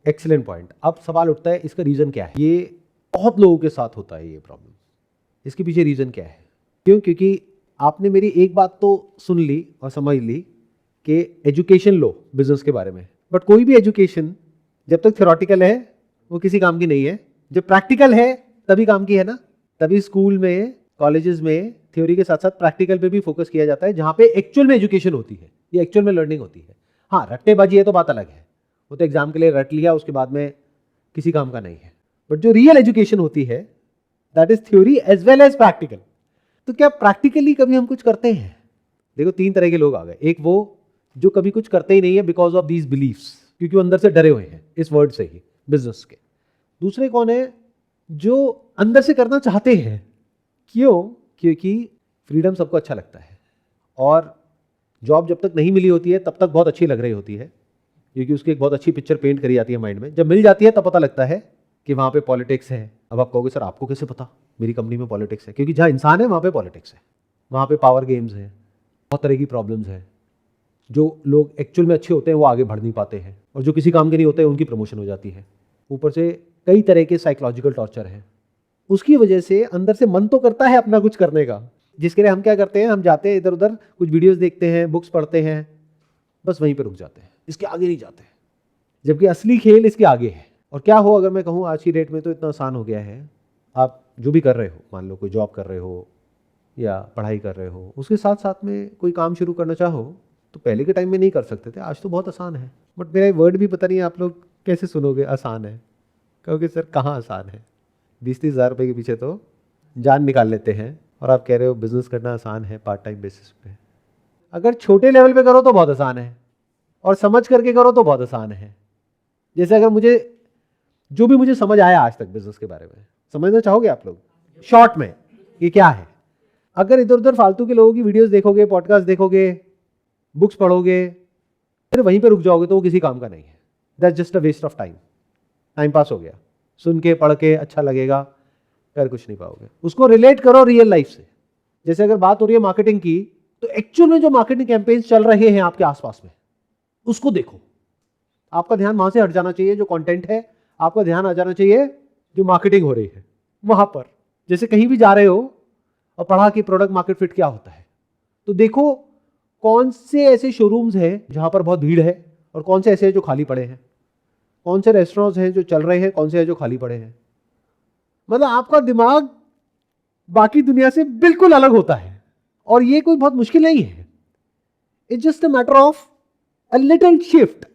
Excellent point. अब सवाल उठता है इसका रीजन क्या है। ये बहुत लोगों के साथ होता है ये प्रॉब्लम। इसके पीछे रीजन क्या है? क्यों? क्योंकि आपने मेरी एक बात तो सुन ली और समझ ली कि एजुकेशन लो बिजनेस के बारे में, बट कोई भी एजुकेशन जब तक थ्योरेटिकल है वो किसी काम की नहीं है। जब प्रैक्टिकल है तभी काम की है ना। तभी स्कूल में, कॉलेजेस में थ्योरी के साथ साथ प्रैक्टिकल पे भी फोकस किया जाता है, जहां पे एक्चुअल में एजुकेशन होती है, ये एक्चुअल में लर्निंग होती है। हाँ, रट्टेबाजी है तो बात अलग है, वो तो एग्जाम के लिए रट लिया, उसके बाद में किसी काम का नहीं है। बट जो रियल एजुकेशन होती है that is theory as well as practical. तो क्या प्रैक्टिकली कभी हम कुछ करते हैं? देखो, तीन तरह के लोग आ गए। एक वो जो कभी कुछ करते ही नहीं है बिकॉज ऑफ दीज बिलीफ्स, क्योंकि वो अंदर से डरे हुए हैं इस वर्ड से ही, बिजनेस के। दूसरे कौन है? जो अंदर से करना चाहते हैं। क्यों? क्योंकि फ्रीडम सबको अच्छा लगता है, और जॉब जब तक नहीं मिली होती है तब तक बहुत अच्छी लग रही होती है, क्योंकि उसकी एक बहुत अच्छी पिक्चर पेंट करी जाती है माइंड में। जब मिल जाती है तब पता लगता है कि वहाँ पे पॉलिटिक्स है। अब आप कहोगे सर आपको कैसे पता मेरी कंपनी में पॉलिटिक्स है? क्योंकि जहाँ इंसान है वहाँ पे पॉलिटिक्स है, वहाँ पे पावर गेम्स हैं, बहुत तरह की प्रॉब्लम्स हैं। जो लोग एक्चुअल में अच्छे होते हैं वो आगे बढ़ नहीं पाते हैं, और जो किसी काम के नहीं होते हैं उनकी प्रमोशन हो जाती है। ऊपर से कई तरह के साइकोलॉजिकल टॉर्चर है। उसकी वजह से अंदर से मन तो करता है अपना कुछ करने का, जिसके लिए हम क्या करते हैं, हम जाते हैं इधर उधर, कुछ वीडियोस देखते हैं, बुक्स पढ़ते हैं, बस वहीं पे रुक जाते हैं, इसके आगे नहीं जाते। जबकि असली खेल इसके आगे है। और क्या हो, अगर मैं कहूँ आज की डेट में तो इतना आसान हो गया है, आप जो भी कर रहे हो, मान लो कोई जॉब कर रहे हो या पढ़ाई कर रहे हो, उसके साथ साथ में कोई काम शुरू करना चाहो तो पहले के टाइम में नहीं कर सकते थे, आज तो बहुत आसान है। बट मेरा वर्ड भी पता नहीं आप लोग कैसे सुनोगे आसान है, कहोगे सर कहाँ आसान है, 20-30 हज़ार रुपये के पीछे तो जान निकाल लेते हैं, और आप कह रहे हो बिजनेस करना आसान है पार्ट टाइम बेसिस पे। अगर छोटे लेवल पे करो तो बहुत आसान है, और समझ करके करो तो बहुत आसान है। जैसे अगर मुझे जो भी मुझे समझ आया आज तक बिजनेस के बारे में, समझना चाहोगे आप लोग शॉर्ट में ये क्या है? अगर इधर उधर फालतू के लोगों की वीडियोस देखोगे, पॉडकास्ट देखोगे, बुक्स पढ़ोगे, फिर वहीं पे रुक जाओगे तो वो किसी काम का नहीं है। That's just a waste of time. Time pass हो गया, सुन के पढ़ के अच्छा लगेगा, कर कुछ नहीं पाओगे। उसको रिलेट करो रियल लाइफ से। जैसे अगर बात हो रही है मार्केटिंग की, तो एक्चुअल में जो मार्केटिंग कैंपेन्स चल रहे हैं आपके आसपास में, उसको देखो। आपका ध्यान वहां से हट जाना चाहिए जो कंटेंट है, आपका ध्यान आ जाना चाहिए जो मार्केटिंग हो रही है वहां पर। जैसे कहीं भी जा रहे हो और पढ़ा कि प्रोडक्ट मार्केट फिट क्या होता है, तो देखो कौन से ऐसे शोरूम्स हैं जहां पर बहुत भीड़ है, और कौन से ऐसे हैं जो खाली पड़े हैं, कौन से रेस्टोरेंट्स हैं जो चल रहे हैं, कौन से हैं जो खाली पड़े हैं। मतलब आपका दिमाग बाकी दुनिया से बिल्कुल अलग होता है, और ये कोई बहुत मुश्किल नहीं है। It's just a matter of a little shift.